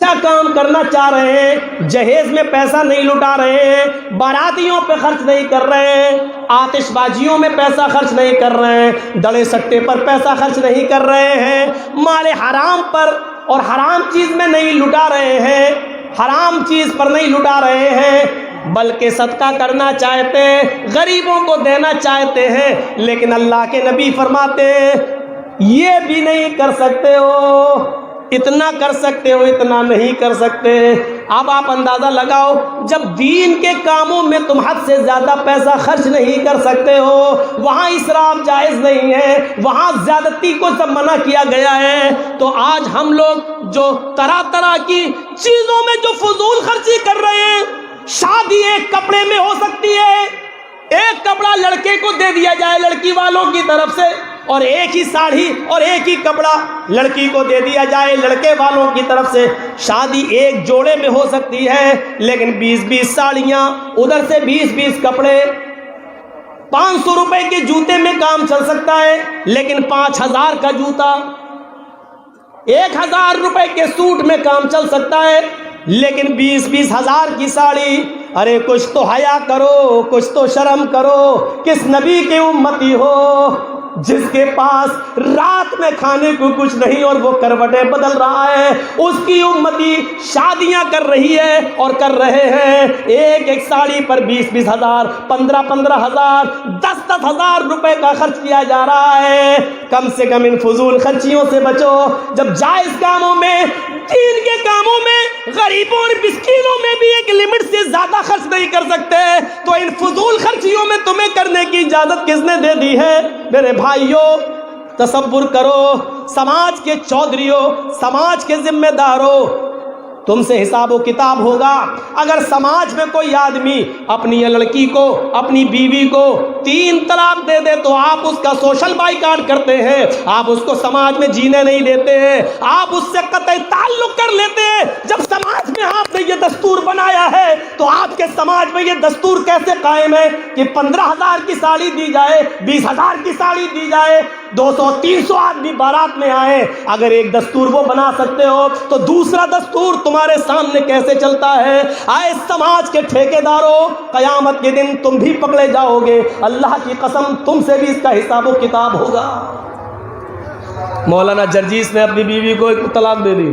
اچھا کام کرنا چاہ رہے ہیں، جہیز میں پیسہ نہیں لٹا رہے ہیں، باراتیوں پہ خرچ نہیں کر رہے ہیں، آتش بازیوں میں پیسہ خرچ نہیں کر رہے ہیں، دڑے سٹے پر پیسہ خرچ نہیں کر رہے ہیں، مال حرام پر اور حرام چیز میں نہیں لٹا رہے ہیں، حرام چیز پر نہیں لٹا رہے ہیں، بلکہ صدقہ کرنا چاہتے ہیں، غریبوں کو دینا چاہتے ہیں، لیکن اللہ کے نبی فرماتے ہیں یہ بھی نہیں کر سکتے ہو، اتنا کر سکتے ہو اتنا نہیں کر سکتے۔ اب آپ اندازہ لگاؤ، جب دین کے کاموں میں تم حد سے زیادہ پیسہ خرچ نہیں کر سکتے ہو، وہاں اسراف جائز نہیں ہے، وہاں زیادتی کو سب منع کیا گیا ہے، تو آج ہم لوگ جو طرح طرح کی چیزوں میں جو فضول خرچی کر رہے ہیں، شادی ایک کپڑے میں ہو سکتی ہے، ایک کپڑا لڑکے کو دے دیا جائے لڑکی والوں کی طرف سے، اور ایک ہی ساڑھی اور ایک ہی کپڑا لڑکی کو دے دیا جائے لڑکے والوں کی طرف سے، شادی ایک جوڑے میں ہو سکتی ہے، لیکن 20-20 ساڑیاں، ادھر سے 20-20 کپڑے، 500 روپے کے جوتے میں کام چل سکتا ہے، لیکن 5000 کا جوتا، 1000 روپے کے سوٹ میں کام چل سکتا ہے، لیکن 20-20 ہزار کی ساڑی۔ ارے کچھ تو حیا کرو، کچھ تو شرم کرو، کس نبی کے امتی ہو جس کے پاس رات میں کھانے کو کچھ نہیں اور وہ کروٹیں بدل رہا ہے، اس کی امتی شادیاں کر رہی ہے اور کر رہے ہیں، ایک ایک ساڑی پر 20-20 ہزار، 15-15 ہزار، 10-10 ہزار روپے کا خرچ کیا جا رہا ہے۔ کم سے کم ان فضول خرچیوں سے بچو۔ جب جائز کاموں میں، دین کے کاموں میں، غریبوں اور مسکینوں میں بھی ایک لمٹ سے زیادہ خرچ نہیں کر سکتے، تو ان فضول خرچیوں میں تمہیں کرنے کی اجازت کس نے دے دی ہے؟ میرے بھائیو، تصور کرو، سماج کے چودھریوں، سماج کے ذمہ داروں، تم سے حساب و کتاب ہوگا۔ اگر سماج میں کوئی آدمی اپنی لڑکی کو، اپنی بیوی کو 3 طلاق دے دے تو آپ اس کا سوشل بائیکاٹ کرتے ہیں، آپ اس کو سماج میں جینے نہیں دیتے ہیں، آپ اس سے قطع تعلق کر لیتے ہیں۔ جب سماج میں آپ نے یہ دستور بنایا ہے تو آپ کے سماج میں یہ دستور کیسے قائم ہے کہ 15,000 کی ساڑی دی جائے، 20,000 کی ساڑی دی جائے، 200-300 آدمی بارات میں آئے؟ اگر ایک دستور وہ بنا سکتے ہو تو دوسرا دستور تمہارے سامنے کیسے چلتا ہے؟ آئے سماج کے ٹھیکیداروں، قیامت کے دن تم بھی پکڑے جاؤ گے، اللہ کی قسم تم سے بھی اس کا حساب و کتاب ہوگا۔ مولانا جرجیس نے اپنی بیوی کو ایک طلاق دے دی،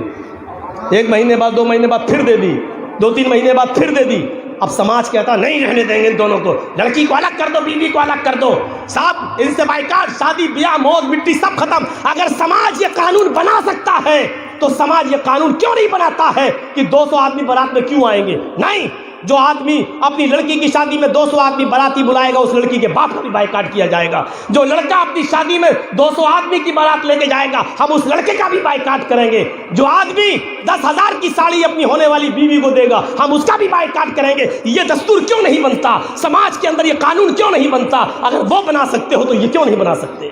1 مہینے بعد، 2 مہینے بعد پھر دے دی، 2-3 مہینے بعد پھر دے دی۔ اب سماج کہتا نہیں رہنے دیں گے ان دونوں کو، لڑکی کو الگ کر دو، بیوی کو الگ کر دو، صاحب ان سے بائیکاٹ، شادی بیاہ موت مٹی سب ختم۔ اگر سماج یہ قانون بنا سکتا ہے تو سماج یہ قانون کیوں نہیں بناتا ہے کہ 200 آدمی بارات میں کیوں آئیں گے؟ نہیں، جو آدمی اپنی لڑکی کی شادی میں 200 آدمی باراتی بلائے گا، اس لڑکی کے باپ کو بھی بائیکاٹ کیا جائے گا۔ جو لڑکا اپنی شادی میں 200 آدمی کی بارات لے کے جائے گا، ہم اس لڑکے کا بھی بائیکاٹ کریں گے۔ جو آدمی 10,000 کی ساڑی اپنی ہونے والی بیوی کو دے گا، ہم اس کا بھی بائیکاٹ کریں گے۔ یہ دستور کیوں نہیں بنتا؟ سماج کے اندر یہ قانون کیوں نہیں بنتا؟ اگر وہ بنا سکتے ہو تو یہ کیوں نہیں بنا سکتے؟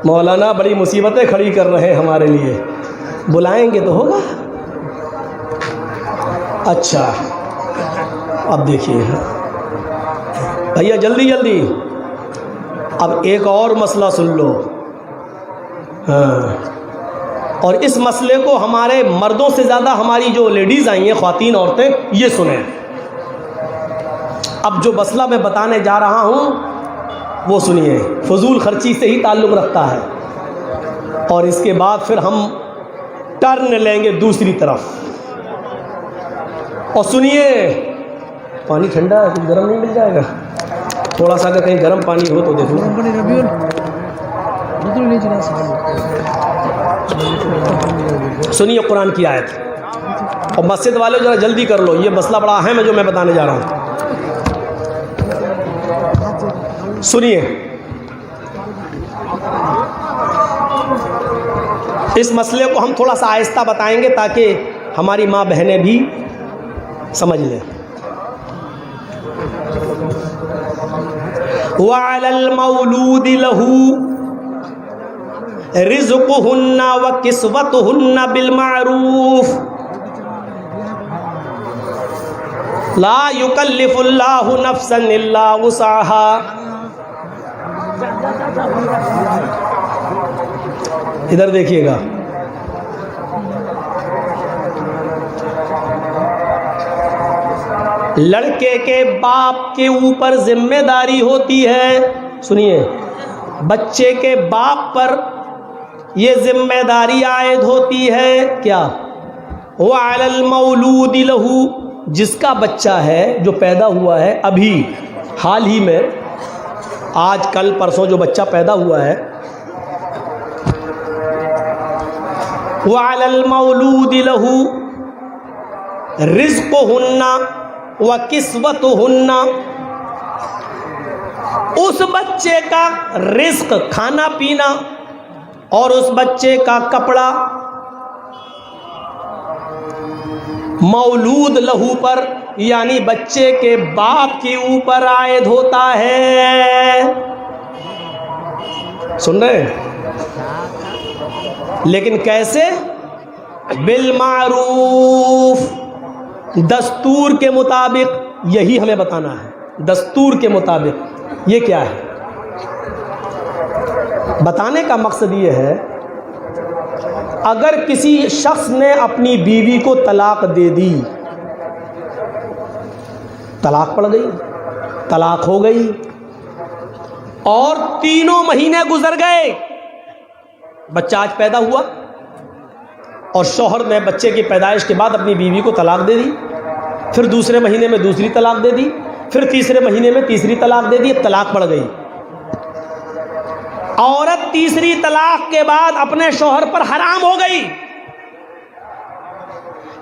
مولانا بڑی مصیبتیں کھڑی کر رہے ہیں ہمارے لیے، بلائیں گے تو ہوگا۔ اچھا اب دیکھیے بھیا، جلدی جلدی اب ایک اور مسئلہ سن لو۔ اور اس مسئلے کو ہمارے مردوں سے زیادہ ہماری جو لیڈیز آئی ہیں، خواتین، عورتیں، یہ سنیں۔ اب جو مسئلہ میں بتانے جا رہا ہوں وہ سنیے، فضول خرچی سے ہی تعلق رکھتا ہے، اور اس کے بعد پھر ہم ٹرن لیں گے دوسری طرف۔ اور سنیے، پانی ٹھنڈا ہے، کچھ گرم نہیں مل جائے گا؟ تھوڑا سا اگر کہیں گرم پانی ہو تو دیکھ لو۔ سنیے قرآن کی آیت، اور مسجد والے ذرا جلدی کر لو، یہ مسئلہ بڑا اہم ہے جو میں بتانے جا رہا ہوں۔ سنیے، اس مسئلے کو ہم تھوڑا سا آہستہ بتائیں گے تاکہ ہماری ماں بہنیں بھی سمجھ لیں۔ وَعَلَى الْمَوْلُودِ لَهُ رِزْقُهُنَّ وَكِسْوَتُهُنَّ بِالْمَعْرُوفِ لَا يُكَلِّفُ اللَّهُ نَفْسًا إِلَّا وُسْعَهَا۔ ادھر دیکھیے گا، لڑکے کے باپ کے اوپر ذمہ داری ہوتی ہے، سنیے، بچے کے باپ پر یہ ذمہ داری عائد ہوتی ہے کیا؟ وَعَلَى الْمَوْلُودِ لَهُ، جس کا بچہ ہے جو پیدا ہوا ہے ابھی حال ہی میں، آج کل پرسوں جو بچہ پیدا ہوا ہے، وَعَلَى الْمَوْلُودِ لَهُ رِزْقُهُنَّ وَكِسْوَتُهُنَّ، اس بچے کا رزق کھانا پینا اور اس بچے کا کپڑا مولود لہو پر یعنی بچے کے باپ کے اوپر عائد ہوتا ہے. سن رہے ہیں؟ لیکن کیسے؟ بالمعروف، دستور کے مطابق. یہی ہمیں بتانا ہے، دستور کے مطابق. یہ کیا ہے؟ بتانے کا مقصد یہ ہے، اگر کسی شخص نے اپنی بیوی کو طلاق دے دی، طلاق پڑ گئی، طلاق ہو گئی، اور 3 مہینے گزر گئے، بچہ آج پیدا ہوا، اور شوہر نے بچے کی پیدائش کے بعد اپنی بیوی کو طلاق دے دی، پھر دوسرے مہینے میں دوسری طلاق دے دی، پھر تیسرے مہینے میں تیسری طلاق دے دی، اب طلاق پڑ گئی. عورت تیسری طلاق کے بعد اپنے شوہر پر حرام ہو گئی،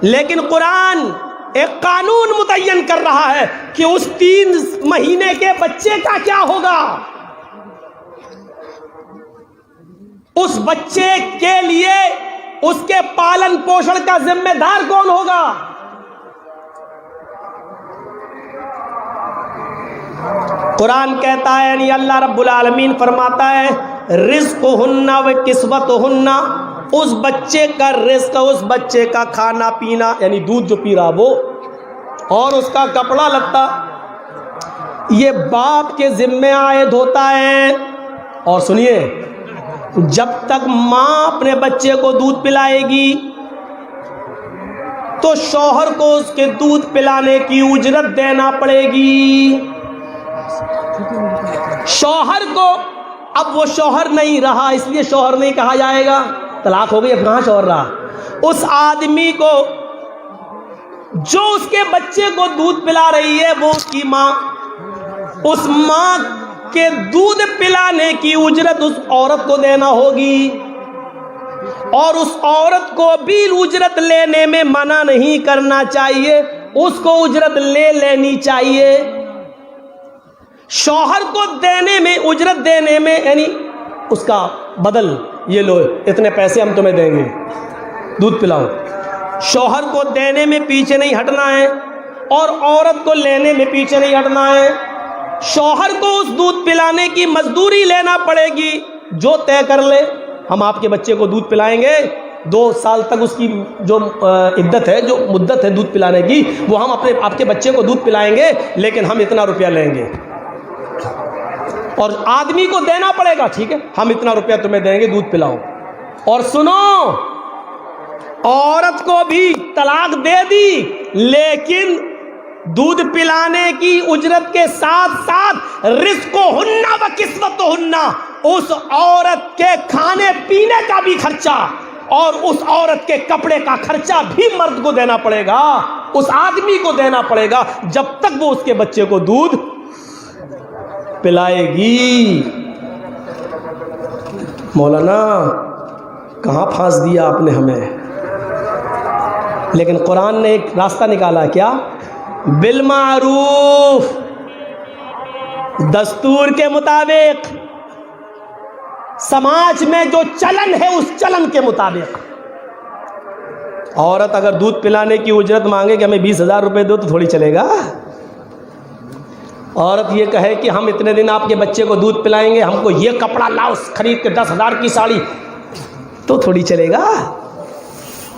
لیکن قرآن ایک قانون متعین کر رہا ہے کہ اس 3 مہینے کے بچے کا کیا ہوگا. اس بچے کے لیے اس کے پالن پوشن کا ذمہ دار کون ہوگا؟ قرآن کہتا ہے، یعنی اللہ رب العالمین فرماتا ہے، رزقہن و کسوتہن، اس بچے کا رزق، اس بچے کا کھانا پینا یعنی دودھ جو پی رہا وہ، اور اس کا کپڑا لتا، یہ باپ کے ذمہ عائد ہوتا ہے. اور سنیے، جب تک ماں اپنے بچے کو دودھ پلائے گی تو شوہر کو اس کے دودھ پلانے کی اجرت دینا پڑے گی. شوہر کو، اب وہ شوہر نہیں رہا اس لیے شوہر نہیں کہا جائے گا، طلاق ہو گئی، اب کہاں شوہر رہا. اس آدمی کو جو اس کے بچے کو دودھ پلا رہی ہے وہ اس کی ماں، اس ماں کے دودھ پلانے کی اجرت اس عورت کو دینا ہوگی، اور اس عورت کو بھی اجرت لینے میں منع نہیں کرنا چاہیے، اس کو اجرت لے لینی چاہیے. شوہر کو دینے میں، اجرت دینے میں، یعنی اس کا بدل، یہ لو اتنے پیسے ہم تمہیں دیں گے، دودھ پلاؤ. شوہر کو دینے میں پیچھے نہیں ہٹنا ہے، اور عورت کو لینے میں پیچھے نہیں ہٹنا ہے. شوہر کو اس دودھ پلانے کی مزدوری لینا پڑے گی، جو طے کر لے، ہم آپ کے بچے کو دودھ پلائیں گے، 2 سال تک اس کی جو عدت ہے، جو مدت ہے دودھ پلانے کی، وہ ہم آپ کے بچے کو دودھ پلائیں گے، لیکن ہم اتنا روپیہ لیں گے. اور آدمی کو دینا پڑے گا، ٹھیک ہے ہم اتنا روپیہ تمہیں دیں گے، دودھ پلاؤ. اور سنو، عورت کو بھی طلاق دے دی، لیکن دودھ پلانے کی اجرت کے ساتھ ساتھ رزقہن و کسوتہن، اس عورت کے کھانے پینے کا بھی خرچہ اور اس عورت کے کپڑے کا خرچہ بھی مرد کو دینا پڑے گا، اس آدمی کو دینا پڑے گا، جب تک وہ اس کے بچے کو دودھ پلائے گی. مولانا کہاں پھانس دیا آپ نے ہمیں. لیکن قرآن نے ایک راستہ نکالا، کیا؟ بالمعروف، دستور کے مطابق، سماج میں جو چلن ہے اس چلن کے مطابق. عورت اگر دودھ پلانے کی اجرت مانگے کہ ہمیں 20,000 روپے دو تو تھوڑی چلے گا. عورت یہ کہے کہ ہم اتنے دن آپ کے بچے کو دودھ پلائیں گے، ہم کو یہ کپڑا لاؤ خرید کے 10,000 کی ساڑی، تو تھوڑی چلے گا.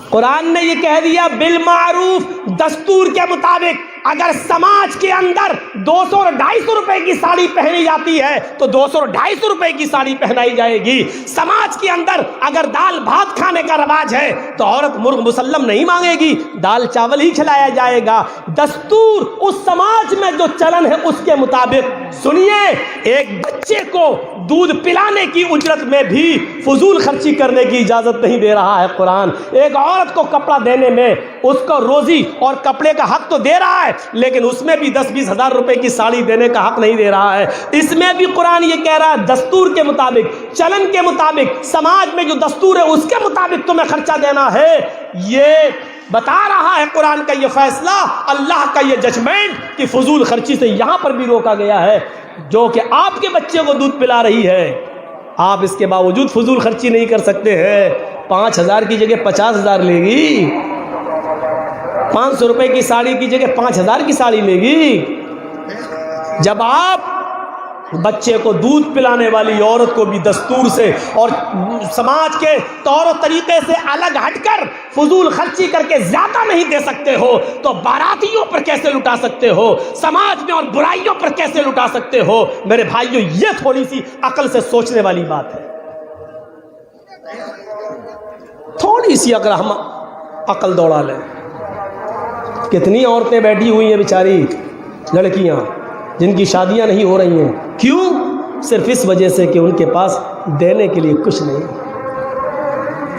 قرآن نے یہ کہہ دیا بالمعروف، دستور کے مطابق. اگر سماج کے اندر 200 اور 250 روپے کی ساڑی پہنی جاتی ہے تو 200 اور 250 روپے کی ساڑی پہنائی جائے گی. سماج کے اندر اگر دال بھات کھانے کا رواج ہے تو عورت مرغ مسلم نہیں مانگے گی, دال چاول ہی کھلایا جائے گا. دستور اس سماج میں جو چلن ہے اس کے مطابق. سنیے, ایک بچے کو دودھ پلانے کی اجرت میں بھی فضول خرچی کرنے کی اجازت نہیں دے رہا ہے قرآن. ایک عورت کو کپڑا دینے میں اس کو روزی اور کپڑے کا حق تو دے رہا ہے, لیکن اس میں بھی 10-20 ہزار روپے کی ساڑی دینے کا حق نہیں دے رہا ہے. اس میں بھی قرآن یہ کہہ رہا ہے دستور کے مطابق, چلن کے مطابق, سماج میں جو دستور ہے اس کے مطابق تمہیں خرچہ دینا ہے. یہ بتا رہا ہے قرآن کا یہ فیصلہ, اللہ کا یہ ججمنٹ کہ فضول خرچی سے یہاں پر بھی روکا گیا ہے. جو کہ آپ کے بچے کو دودھ پلا رہی ہے, آپ اس کے باوجود فضول خرچی نہیں کر سکتے ہیں. 5,000 کی جگہ 50,000 لے گی, 500 روپے کی ساڑی کی جگہ 5,000 کی ساڑی لے گی. جب آپ بچے کو دودھ پلانے والی عورت کو بھی دستور سے اور سماج کے طور و طریقے سے الگ ہٹ کر فضول خرچی کر کے زیادہ نہیں دے سکتے ہو, تو باراتیوں پر کیسے لٹا سکتے ہو, سماج میں اور برائیوں پر کیسے لٹا سکتے ہو؟ میرے بھائیوں, یہ تھوڑی سی عقل سے سوچنے والی بات ہے. تھوڑی سی اگر ہم عقل دوڑا لیں. کتنی عورتیں بیٹھی ہوئی ہیں بیچاری لڑکیاں جن کی شادیاں نہیں ہو رہی ہیں. کیوں؟ صرف اس وجہ سے کہ ان کے پاس دینے کے لیے کچھ نہیں.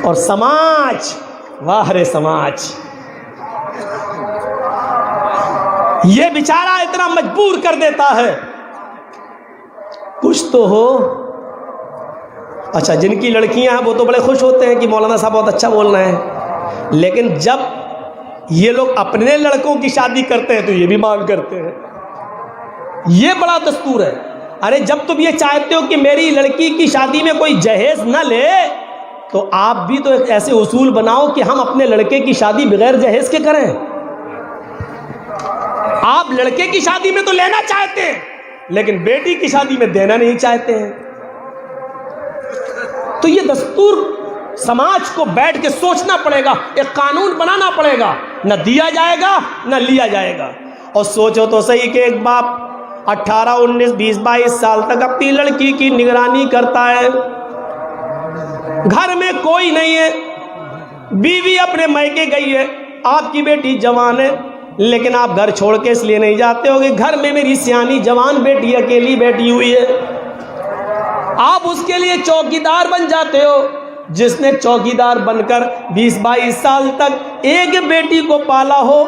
اور سماج, واہ رے سماج, یہ بیچارہ اتنا مجبور کر دیتا ہے. کچھ تو ہو. اچھا, جن کی لڑکیاں ہیں وہ تو بڑے خوش ہوتے ہیں کہ مولانا صاحب بہت اچھا بول رہے ہیں, لیکن جب یہ لوگ اپنے لڑکوں کی شادی کرتے ہیں تو یہ بھی مانگ کرتے ہیں. یہ بڑا دستور ہے. ارے جب تم یہ چاہتے ہو کہ میری لڑکی کی شادی میں کوئی جہیز نہ لے تو آپ بھی تو ایک ایسے اصول بناؤ کہ ہم اپنے لڑکے کی شادی بغیر جہیز کے کریں. آپ لڑکے کی شادی میں تو لینا چاہتے ہیں لیکن بیٹی کی شادی میں دینا نہیں چاہتے ہیں. تو یہ دستور سماج کو بیٹھ کے سوچنا پڑے گا, ایک قانون بنانا پڑے گا. نہ دیا جائے گا نہ لیا جائے گا. اور سوچو تو صحیح کہ ایک باپ 18, 19, 20, 22 سال تک اپنی لڑکی کی نگرانی کرتا ہے, گھر میں کوئی نہیں ہے, بیوی اپنے میکے گئی ہے, آپ کی بیٹی جوان ہے, لیکن آپ گھر چھوڑ کے اس لیے نہیں جاتے ہو کہ گھر میں میری سیانی جوان بیٹی اکیلی بیٹھی ہوئی ہے. آپ اس کے لیے چوکیدار بن جاتے ہو. جس نے چوکیدار بن کر 20-22 سال تک ایک بیٹی کو پالا ہو,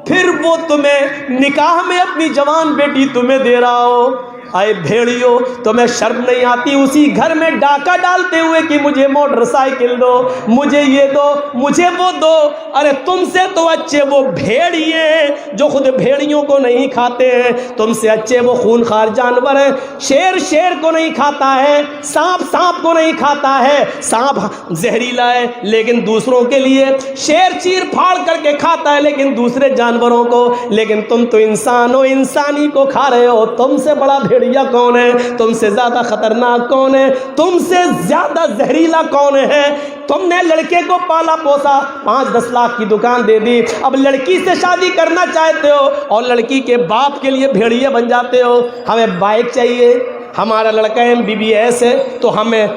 پھر وہ تمہیں نکاح میں اپنی جوان بیٹی تمہیں دے رہا ہو. آئے بھیڑیو, تمہیں شرم نہیں آتی اسی گھر میں ڈاکہ ڈالتے ہوئے کہ مجھے موٹر سائیکل دو, مجھے یہ دو, مجھے وہ دو. ارے تم سے تو اچھے وہ بھیڑیے ہیں جو خود بھیڑیوں کو نہیں کھاتے ہیں, تم سے اچھے وہ خونخوار جانور ہیں. شیر شیر کو نہیں کھاتا ہے, سانپ سانپ کو نہیں کھاتا ہے. سانپ زہریلا ہے لیکن دوسروں کے لیے, شیر چیر پھاڑ کر کے کھاتا ہے لیکن دوسرے جانوروں کو, لیکن تم تو انسان ہو, انسانی کو کھا رہے ہو. تم سے بڑا بھیڑیا کون ہے؟ تم سے زیادہ خطرناک کون ہے؟ تم سے زیادہ زہریلا کون ہے؟ تم نے لڑکے کو پالا پوسا, 5-10 لاکھ کی دکان دے دی, اب لڑکی سے شادی کرنا چاہتے ہو اور لڑکی کے باپ کے لیے بھیڑیے بن جاتے ہو. ہمیں بائک چاہیے, ہمارا لڑکا MBBS ہے تو ہمیں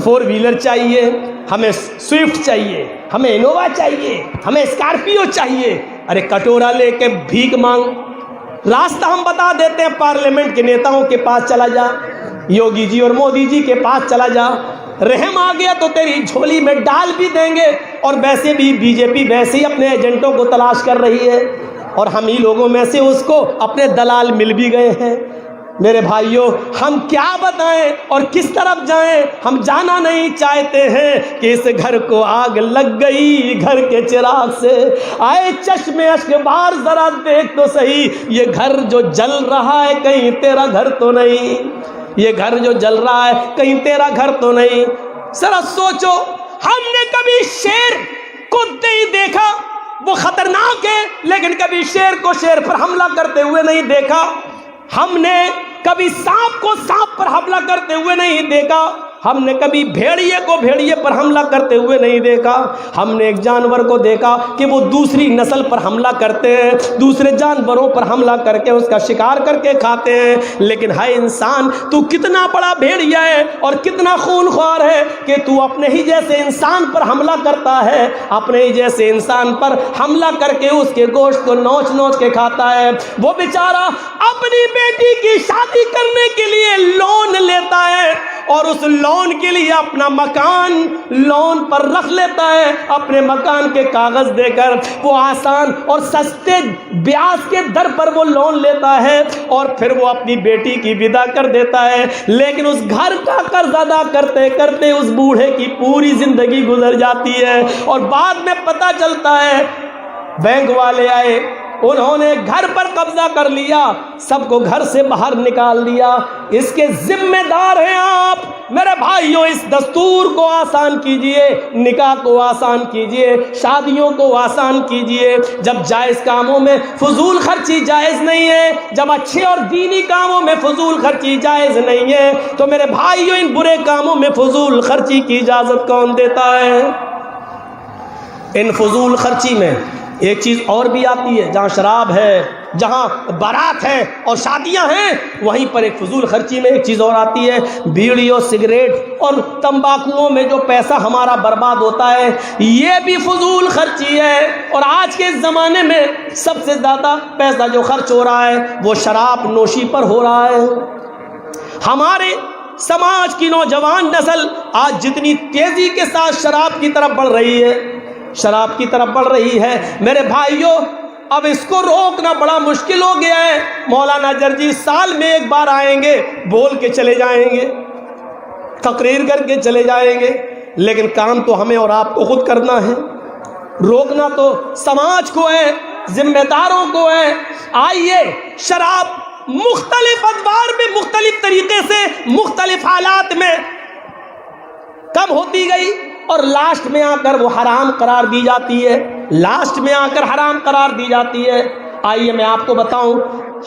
4 ویلر چاہیے, ہمیں سوئفٹ چاہیے, ہمیں انووا چاہیے, ہمیں اسکارپیو چاہیے. ارے کٹورا لے کے بھیک مانگ. راستہ ہم بتا دیتے ہیں, پارلیمنٹ کے نیتاؤں کے پاس چلا جا, یوگی جی اور مودی جی کے پاس چلا جا, رحم آ گیا تو تیری جھولی میں ڈال بھی دیں گے. اور ویسے بھی BJP ویسے ہی اپنے ایجنٹوں کو تلاش کر رہی ہے اور ہم ہی لوگوں میں سے اس کو اپنے دلال مل بھی گئے ہیں. میرے بھائیوں, ہم کیا بتائیں اور کس طرف جائیں؟ ہم جانا نہیں چاہتے ہیں کہ اس گھر کو آگ لگ گئی گھر کے چراغ سے. آئے چشم اشک بار ذرا دیکھ تو صحیح, یہ گھر جو جل رہا ہے کہیں تیرا گھر تو نہیں, یہ گھر جو جل رہا ہے کہیں تیرا گھر تو نہیں. ذرا سوچو, ہم نے کبھی شیر کو نہیں دیکھا, وہ خطرناک ہے, لیکن کبھی شیر کو شیر پر حملہ کرتے ہوئے نہیں دیکھا. ہم نے کبھی سانپ کو سانپ پر حملہ کرتے ہوئے نہیں دیکھا. ہم نے کبھی بھیڑیے کو بھیڑیے پر حملہ کرتے ہوئے نہیں دیکھا. ہم نے ایک جانور کو دیکھا کہ وہ دوسری نسل پر حملہ کرتے ہیں, دوسرے جانوروں پر حملہ کر کے اس کا شکار کر کے کھاتے ہیں. لیکن ہائے انسان, تو کتنا بڑا بھیڑیا ہے اور کتنا خون خوار ہے کہ تو اپنے ہی جیسے انسان پر حملہ کرتا ہے, اپنے ہی جیسے انسان پر حملہ کر کے اس کے گوشت کو نوچ نوچ کے کھاتا ہے. وہ بیچارہ اپنی بیٹی کی شادی کرنے کے لیے لون لیتا ہے اور اس لون کے لیے اپنا مکان لون پر رکھ لیتا ہے, اپنے مکان کے کاغذ دے کر. وہ آسان اور سستے بیاج کے در پر وہ لون لیتا ہے اور پھر وہ اپنی بیٹی کی ودا کر دیتا ہے. لیکن اس گھر کا قرض ادا کرتے کرتے اس بوڑھے کی پوری زندگی گزر جاتی ہے اور بعد میں پتہ چلتا ہے بینک والے آئے, انہوں نے گھر پر قبضہ کر لیا, سب کو گھر سے باہر نکال دیا. اس کے ذمہ دار ہیں آپ. میرے بھائیوں, اس دستور کو آسان کیجئے, نکاح کو آسان کیجئے, شادیوں کو آسان کیجئے. جب جائز کاموں میں فضول خرچی جائز نہیں ہے, جب اچھے اور دینی کاموں میں فضول خرچی جائز نہیں ہے, تو میرے بھائیوں ان برے کاموں میں فضول خرچی کی اجازت کون دیتا ہے؟ ان فضول خرچی میں ایک چیز اور بھی آتی ہے. جہاں شراب ہے, جہاں بارات ہے اور شادیاں ہیں, وہیں پر ایک فضول خرچی میں ایک چیز اور آتی ہے. بیڑی اور سگریٹ اور تمباکوؤں میں جو پیسہ ہمارا برباد ہوتا ہے, یہ بھی فضول خرچی ہے. اور آج کے زمانے میں سب سے زیادہ پیسہ جو خرچ ہو رہا ہے وہ شراب نوشی پر ہو رہا ہے. ہمارے سماج کی نوجوان نسل آج جتنی تیزی کے ساتھ شراب کی طرف بڑھ رہی ہے, شراب کی طرف بڑھ رہی ہے, میرے بھائیوں اب اس کو روکنا بڑا مشکل ہو گیا ہے. مولانا جرجی سال میں ایک بار آئیں گے, بول کے چلے جائیں گے, تقریر کر کے چلے جائیں گے, لیکن کام تو ہمیں اور آپ کو خود کرنا ہے. روکنا تو سماج کو ہے, ذمہ داروں کو ہے. آئیے, شراب مختلف ادوار میں مختلف طریقے سے مختلف حالات میں کم ہوتی گئی اور لاسٹ میں آ کر وہ حرام قرار دی جاتی ہے, لاسٹ میں آ کر حرام قرار دی جاتی ہے. آئیے میں آپ کو بتاؤں,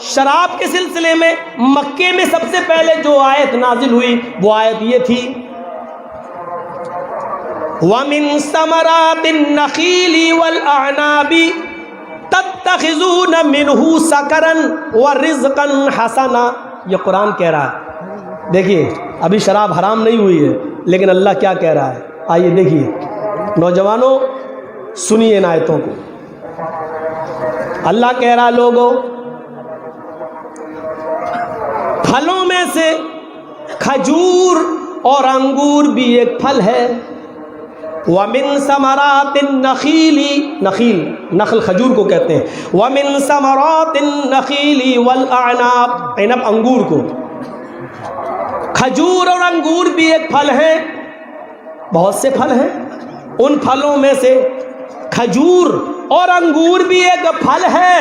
شراب کے سلسلے میں مکے میں سب سے پہلے جو آیت نازل ہوئی وہ آیت یہ تھی, وَمِن ثَمَرَاتِ النَّخِيلِ وَالْأَعْنَابِ تَتَّخِذُونَ مِنْهُ سَكَرًا وَرِزْقًا حَسَنًا. یہ قرآن کہہ رہا ہے. دیکھیے ابھی شراب حرام نہیں ہوئی ہے, لیکن اللہ کیا کہہ رہا ہے, آئیے دیکھیے. نوجوانوں سنیے ان آیتوں کو. اللہ کہہ رہا, لوگوں پھلوں میں سے کھجور اور انگور بھی ایک پھل ہے. وَمِن ثَمَرَاتِ النَّخِيلِ, نخیل نخل کھجور کو کہتے ہیں. وَمِن ثَمَرَاتِ النَّخِيلِ وَالْأَعْنَابِ, عنب انگور کو. کھجور اور انگور بھی ایک پھل ہے, بہت سے پھل ہیں, ان پھلوں میں سے کھجور اور انگور بھی ایک پھل ہے.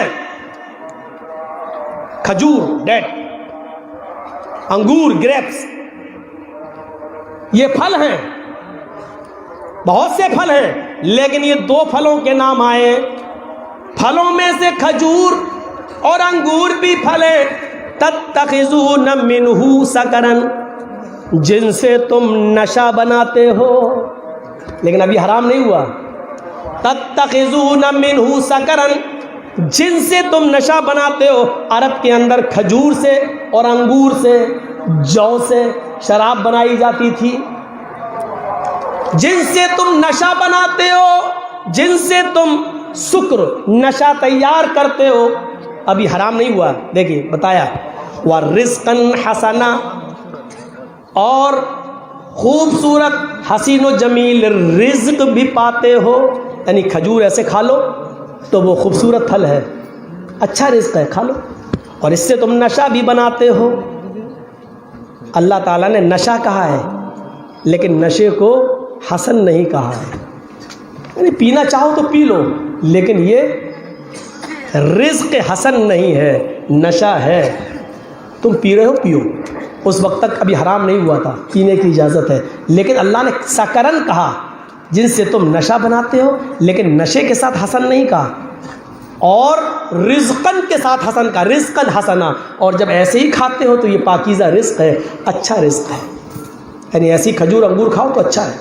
کھجور ڈیٹ, انگور گریپس, یہ پھل ہیں, بہت سے پھل ہیں, لیکن یہ دو پھلوں کے نام آئے. پھلوں میں سے کھجور اور انگور بھی پھل ہیں. تتخذون منہ سکرن, جن سے تم نشہ بناتے ہو, لیکن ابھی حرام نہیں ہوا. تتخذون منہ سکرن, جن سے تم نشہ بناتے ہو. عرب کے اندر کھجور سے اور انگور سے, جو سے شراب بنائی جاتی تھی. جن سے تم نشہ بناتے ہو, جن سے تم سکر نشہ تیار کرتے ہو, ابھی حرام نہیں ہوا. دیکھیے بتایا, وَرِزْقًا حَسَنًا, اور خوبصورت حسین و جمیل رزق بھی پاتے ہو. یعنی کھجور ایسے کھا لو تو وہ خوبصورت پھل ہے, اچھا رزق ہے, کھا لو. اور اس سے تم نشہ بھی بناتے ہو. اللہ تعالیٰ نے نشہ کہا ہے, لیکن نشے کو حسن نہیں کہا ہے. یعنی پینا چاہو تو پی لو, لیکن یہ رزق حسن نہیں ہے, نشہ ہے. تم پی رہے ہو, پیو. اس وقت تک ابھی حرام نہیں ہوا تھا, پینے کی اجازت ہے. لیکن اللہ نے سکرن کہا, جن سے تم نشہ بناتے ہو, لیکن نشے کے ساتھ حسن نہیں کہا. اور رزقن کے ساتھ حسن کا, رزقن حسنا. اور جب ایسے ہی کھاتے ہو تو یہ پاکیزہ رزق ہے, اچھا رزق ہے. یعنی ایسی کھجور انگور کھاؤ تو اچھا ہے.